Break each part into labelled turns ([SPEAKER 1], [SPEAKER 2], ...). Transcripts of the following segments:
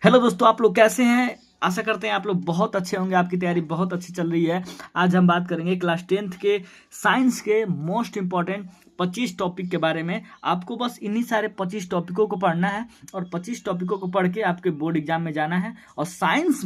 [SPEAKER 1] Hello दोस्तों, आप लोग कैसे हैं। आशा करते हैं आप लोग बहुत अच्छे होंगे। आपकी तैयारी बहुत अच्छी चल रही है। आज हम बात करेंगे क्लास 10th के साइंस के मोस्ट इंपॉर्टेंट 25 टॉपिक के बारे में। आपको बस इन्हीं सारे 25 टॉपिकों को पढ़ना है और 25 टॉपिकों को पढ़ के आपके बोर्ड एग्जाम में जाना है और साइंस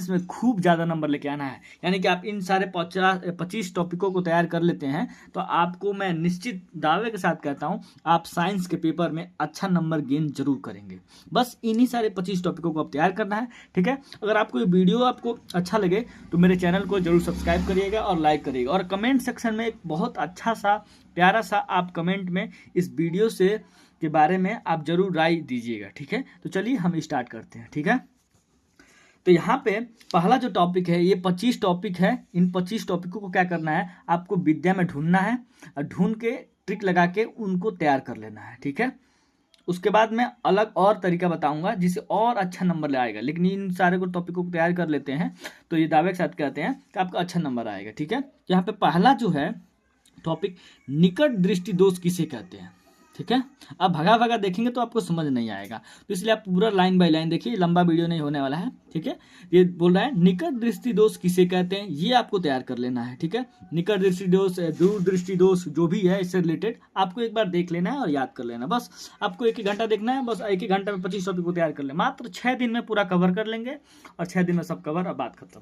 [SPEAKER 1] में खूब ज़्यादा नंबर लेके आना है। यानी कि आप इन सारे 25 टॉपिकों को तैयार कर लेते हैं तो आपको मैं निश्चित दावे के साथ कहता हूं, आप साइंस के पेपर में अच्छा नंबर गेन जरूर करेंगे। बस इन्हीं सारे 25 टॉपिकों को आप तैयार करना है, ठीक है। अगर आपको ये वीडियो आपको अच्छा लगे तो मेरे चैनल को जरूर सब्सक्राइब करिएगा और लाइक करिएगा, और कमेंट सेक्शन में एक बहुत अच्छा सा प्यारा सा आप कमेंट में इस वीडियो से के बारे में आप जरूर राय दीजिएगा, ठीक है। तो चलिए हम स्टार्ट करते हैं, ठीक है। तो यहाँ पे पहला जो टॉपिक है, ये 25 टॉपिक है। इन 25 टॉपिकों को क्या करना है, आपको विद्या में ढूंढना है और ढूंढ के ट्रिक लगा के उनको तैयार कर लेना है, ठीक है। उसके बाद मैं अलग और तरीका बताऊंगा जिससे और अच्छा नंबर ले आएगा, लेकिन इन सारे को टॉपिकों को तैयार कर लेते हैं तो ये दावे के साथ कहते हैं कि आपका अच्छा नंबर आएगा, ठीक है। यहाँ पे पहला जो है टॉपिक, निकट दृष्टि दोष किसे कहते हैं, ठीक है। आप भगा भगा देखेंगे तो आपको समझ नहीं आएगा, तो इसलिए आप पूरा लाइन बाय लाइन देखिए, लंबा वीडियो नहीं होने वाला है, ठीक है। ये बोल रहा है निकट दृष्टि दोष किसे कहते हैं, ये आपको तैयार कर लेना है, ठीक है। निकट दृष्टि दोष, दूर दृष्टि दोष, जो भी है इससे रिलेटेड आपको एक बार देख लेना है और याद कर लेना। बस आपको एक ही घंटा देखना है, बस एक ही घंटा में 25 टॉपिक को तैयार कर लें। मात्र 6 दिन में पूरा कवर कर लेंगे और 6 दिन में सब कवर और बात खत्म।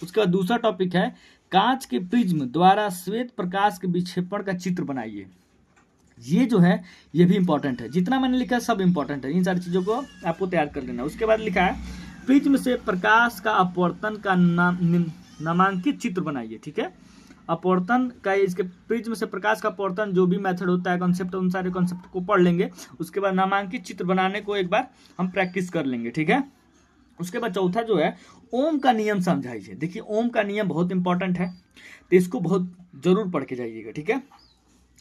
[SPEAKER 1] उसके बाद दूसरा टॉपिक है, कांच के प्रिज्म द्वारा श्वेत प्रकाश के विक्षेपण का चित्र बनाइए। ये जो है ये भी इंपॉर्टेंट है, जितना मैंने लिखा है सब इंपॉर्टेंट है। इन सारी चीज़ों को आपको तैयार कर लेना है। उसके बाद लिखा है, प्रिज्म से प्रकाश का अपवर्तन का नामांकित चित्र बनाइए, ठीक है। अपवर्तन का, इसके प्रिज्म से प्रकाश का अपवर्तन जो भी मेथड होता है, कॉन्सेप्ट, उन सारे कॉन्सेप्ट को पढ़ लेंगे। उसके बाद नामांकित चित्र बनाने को एक बार हम प्रैक्टिस कर लेंगे, ठीक है। उसके बाद चौथा जो है, ओम का नियम समझाइए। देखिए ओम का नियम बहुत इंपॉर्टेंट है, तो इसको बहुत जरूर पढ़ के जाइएगा, ठीक है।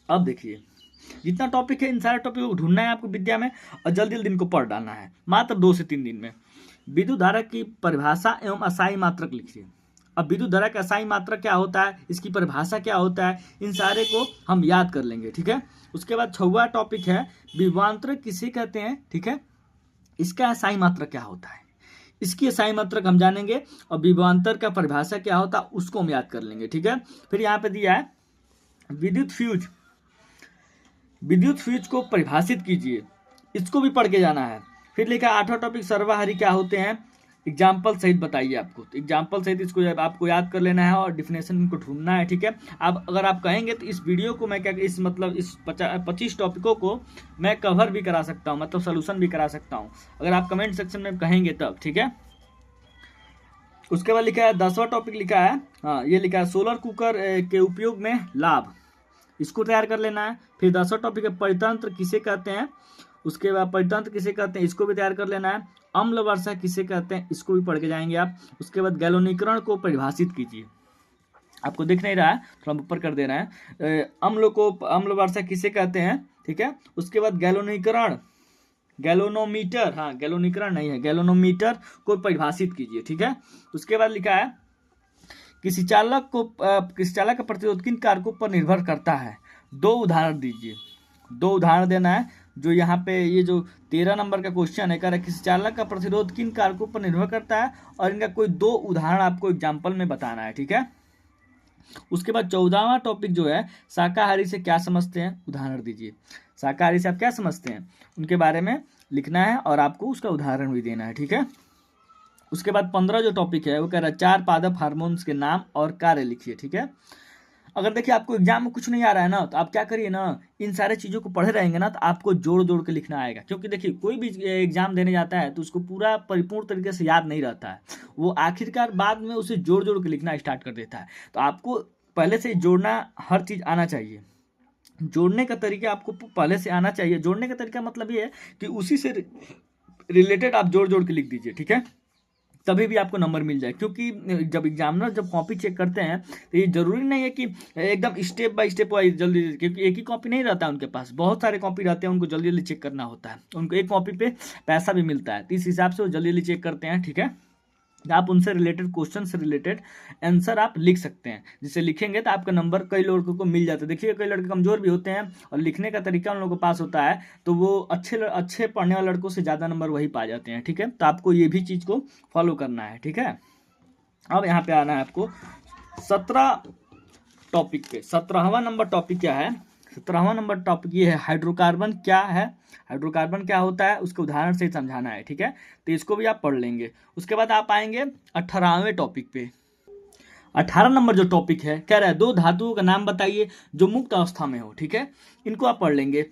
[SPEAKER 1] अब देखिए जितना टॉपिक है, इन सारे टॉपिक को ढूंढना है आपको विद्या में और जल्दी जल्दी इनको पढ़ डालना है, मात्र 2 से 3 दिन में। विद्युत धारा की परिभाषा एवं असाई मात्रक लिखिए। अब विद्युत धारा का असाई मात्रक क्या होता है, इसकी परिभाषा क्या होता है, इन सारे को हम याद कर लेंगे, ठीक है। उसके बाद 6वां टॉपिक है, विभवांतरक किसे कहते हैं, ठीक है। इसका असाई मात्रक क्या होता है, इसकी असाई मात्रक हम जानेंगे, और विभवांतर का परिभाषा क्या होता है उसको हम याद कर लेंगे, ठीक है। फिर यहाँ पे दिया है, विद्युत फ्यूज को परिभाषित कीजिए, इसको भी पढ़ के जाना है। फिर लिखा 8वां टॉपिक, सर्वहारी क्या होते हैं, एग्जाम्पल सहित बताइए आपको। तो एग्जाम्पल सहित इसको आपको याद कर लेना है और डिफिनेशन को ढूंढना है, ठीक है। अब अगर आप कहेंगे तो इस वीडियो को मैं क्या, इस 25 टॉपिकों को मैं कवर भी करा सकता हूँ, मतलब सोल्यूशन भी करा सकता हूँ, अगर आप कमेंट सेक्शन में कहेंगे तब, ठीक है। उसके बाद लिखा है 10वां टॉपिक लिखा है, हाँ ये लिखा है, सोलर कुकर के उपयोग में लाभ, इसको तैयार कर लेना है। फिर 10वां टॉपिक है, परितंत्र किसे कहते हैं। उसके बाद परितंत्र किसे कहते हैं, इसको भी तैयार कर लेना है। अम्ल वर्षा किसे कहते हैं, इसको भी पढ़ के जाएंगे आप। उसके बाद गैलोनीकरण को परिभाषित कीजिए। आपको दिख नहीं रहा है, थोड़ा ऊपर कर दे रहे हैं। अम्ल वर्षा किसे कहते हैं, ठीक है। उसके बाद गैलोनीकरण, गैलोनोमीटर, हाँ गैलोनीकरण नहीं है, गैलोनोमीटर को परिभाषित कीजिए, ठीक है। उसके बाद लिखा है, किसी चालक का प्रतिरोध किन कारकों पर निर्भर करता है, 2 उदाहरण दीजिए। 2 उदाहरण देना है। जो यहाँ पे ये जो 13 नंबर का क्वेश्चन है, कह रहा है किसी चालक का प्रतिरोध किन कारकों पर निर्भर करता है, और इनका कोई 2 उदाहरण आपको एग्जाम्पल में बताना है, ठीक है। उसके बाद 14वां टॉपिक जो है, शाकाहारी से क्या समझते हैं, उदाहरण दीजिए। शाकाहारी से आप क्या समझते हैं उनके बारे में लिखना है और आपको उसका उदाहरण भी देना है, ठीक है। उसके बाद 15 जो टॉपिक है वो कह रहा है, 4 पादप हार्मोन्स के नाम और कार्य लिखिए, ठीक है। अगर देखिए आपको एग्जाम में कुछ नहीं आ रहा है ना, तो आप क्या करिए ना, इन सारे चीज़ों को पढ़े रहेंगे ना, तो आपको जोड़ जोड़ के लिखना आएगा। क्योंकि देखिए कोई भी एग्जाम देने जाता है तो उसको पूरा परिपूर्ण तरीके से याद नहीं रहता है, वो आखिरकार बाद में उसे जोड़ जोड़ के लिखना स्टार्ट कर देता है। तो आपको पहले से जोड़ना हर चीज़ आना चाहिए, जोड़ने का तरीका आपको पहले से आना चाहिए। जोड़ने का तरीका मतलब ये है कि उसी से रिलेटेड आप जोड़ जोड़ के लिख दीजिए, ठीक है, तभी भी आपको नंबर मिल जाए। क्योंकि जब एग्जामिनर जब कॉपी चेक करते हैं तो ये जरूरी नहीं है कि एकदम स्टेप बाय स्टेप वाइज जल्दी, क्योंकि एक ही कॉपी नहीं रहता है उनके पास, बहुत सारे कॉपी रहते हैं, उनको जल्दी जल्दी चेक करना होता है। उनको एक कॉपी पे पैसा भी मिलता है, तो इस हिसाब से वो जल्दी जल्दी चेक करते हैं, ठीक है। आप उनसे रिलेटेड क्वेश्चन से रिलेटेड आंसर आप लिख सकते हैं। जिसे लिखेंगे तो आपका नंबर कई लड़कों को मिल जाता है। देखिए कई लड़के कमज़ोर भी होते हैं और लिखने का तरीका उन लोगों को पास होता है, तो वो अच्छे पढ़ने वाले लड़कों से ज़्यादा नंबर वही पा जाते हैं। ठीक है, तो आपको ये भी चीज़ को फॉलो करना है। ठीक है, अब यहाँ पे आना है आपको 17 टॉपिक पे। 17वां नंबर टॉपिक क्या है? 17वां नंबर टॉपिक ये है हाइड्रोकार्बन क्या है, हाइड्रोकार्बन क्या होता है उसके उदाहरण से समझाना है। ठीक है, तो इसको भी आप पढ़ लेंगे। उसके बाद आप आएंगे 18वें टॉपिक पे। 18 नंबर जो टॉपिक है कह रहा है 2 धातुओं का नाम बताइए जो मुक्त अवस्था में हो। ठीक है, इनको आप पढ़ लेंगे।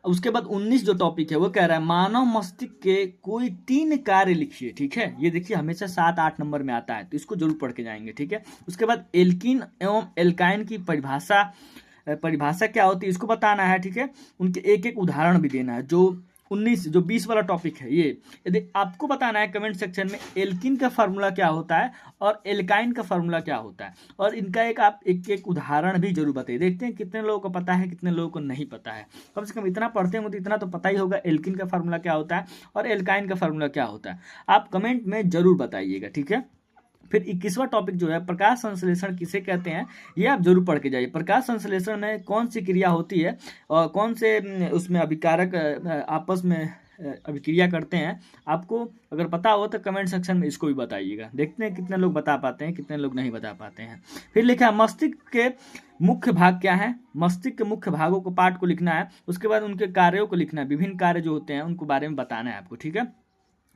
[SPEAKER 1] उसके बाद 19 जो टॉपिक है वो कह रहा है मानव मस्तिष्क के कोई 3 कार्य लिखिए। ठीक है, ये देखिए हमेशा 7-8 नंबर में आता है, तो इसको जरूर पढ़ के जाएंगे। ठीक है, उसके बाद एल्कीन एवं एल्काइन की परिभाषा क्या होती है इसको बताना है। ठीक है, उनके एक एक उदाहरण भी देना है। जो 20 वाला टॉपिक है ये, यदि आपको बताना है कमेंट सेक्शन में एल्किन का फार्मूला क्या होता है और एल्काइन का फार्मूला क्या होता है, और इनका आप एक उदाहरण भी जरूर बताइए। देखते हैं कितने लोगों को पता है, कितने लोगों को नहीं पता है। कम से कम इतना पढ़ते होंगे तो इतना तो पता ही होगा एल्किन का फार्मूला क्या होता है और एल्काइन का फार्मूला क्या होता है। आप कमेंट में जरूर बताइएगा। ठीक है, फिर 21वां टॉपिक जो है प्रकाश संश्लेषण किसे कहते हैं, ये आप जरूर पढ़ के जाइए। प्रकाश संश्लेषण में कौन सी क्रिया होती है और कौन से उसमें अभिकारक आपस में अभिक्रिया करते हैं, आपको अगर पता हो तो कमेंट सेक्शन में इसको भी बताइएगा। देखते हैं कितने लोग बता पाते हैं, कितने लोग नहीं बता पाते हैं। फिर लिखा है मस्तिष्क के मुख्य भाग क्या है, मस्तिष्क के मुख्य भागों को पाठ को लिखना है। उसके बाद उनके कार्यों को लिखना है, विभिन्न कार्य जो होते हैं उनको बारे में बताना है आपको। ठीक है,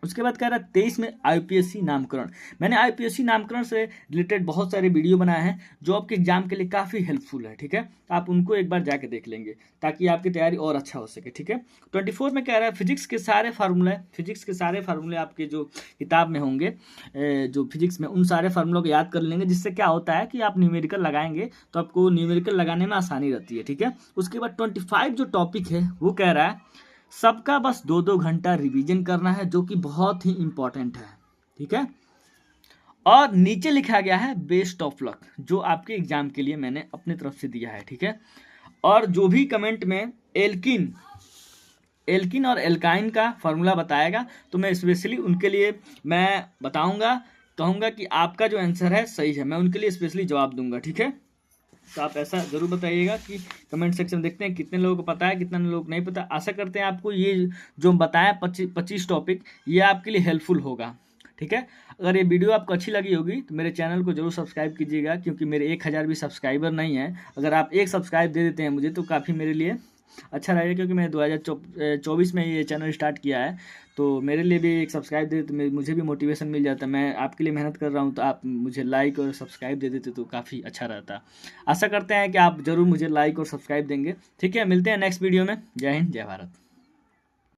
[SPEAKER 1] उसके बाद कह रहा है 23 में आईपीएससी नामकरण। मैंने आईपीएससी नामकरण से रिलेटेड बहुत सारे वीडियो बनाए हैं जो आपके एग्जाम के लिए काफ़ी हेल्पफुल है। ठीक है, तो आप उनको एक बार जाके देख लेंगे ताकि आपकी तैयारी और अच्छा हो सके। ठीक है, 24 में कह रहा है फिजिक्स के सारे फार्मूले आपके जो किताब में होंगे, जो फिजिक्स में, उन सारे फार्मूलों को याद कर लेंगे। जिससे क्या होता है कि आप न्यूमेरिकल लगाएंगे तो आपको न्यूमेरिकल लगाने में आसानी रहती है। ठीक है, उसके बाद 25 जो टॉपिक है वो कह रहा है सबका बस 2-2 घंटा रिवीजन करना है, जो कि बहुत ही इंपॉर्टेंट है। ठीक है, और नीचे लिखा गया है बेस्ट ऑफ लक, जो आपके एग्जाम के लिए मैंने अपनी तरफ से दिया है। ठीक है, और जो भी कमेंट में एल्किन और एल्काइन का फार्मूला बताएगा तो मैं स्पेशली उनके लिए मैं बताऊंगा, कहूंगा कि आपका जो आंसर है सही है, मैं उनके लिए स्पेशली जवाब दूंगा। ठीक है, तो आप ऐसा जरूर बताइएगा कि कमेंट सेक्शन में देखते हैं कितने लोगों को पता है, कितने लोगों को नहीं पता। आशा करते हैं आपको ये जो बताया 25 टॉपिक ये आपके लिए हेल्पफुल होगा। ठीक है, अगर ये वीडियो आपको अच्छी लगी होगी तो मेरे चैनल को जरूर सब्सक्राइब कीजिएगा, क्योंकि मेरे 1000 भी सब्सक्राइबर नहीं है। अगर आप एक सब्सक्राइब दे देते हैं मुझे तो काफ़ी मेरे लिए अच्छा रहेगा, क्योंकि मैंने 2024 में ये चैनल स्टार्ट किया है। तो मेरे लिए भी एक सब्सक्राइब दे देते तो मुझे भी मोटिवेशन मिल जाता। मैं आपके लिए मेहनत कर रहा हूँ तो आप मुझे लाइक और सब्सक्राइब दे देते तो काफ़ी अच्छा रहता। आशा करते हैं कि आप ज़रूर मुझे लाइक और सब्सक्राइब देंगे। ठीक है, मिलते हैं नेक्स्ट वीडियो में। जय हिंद, जय भारत।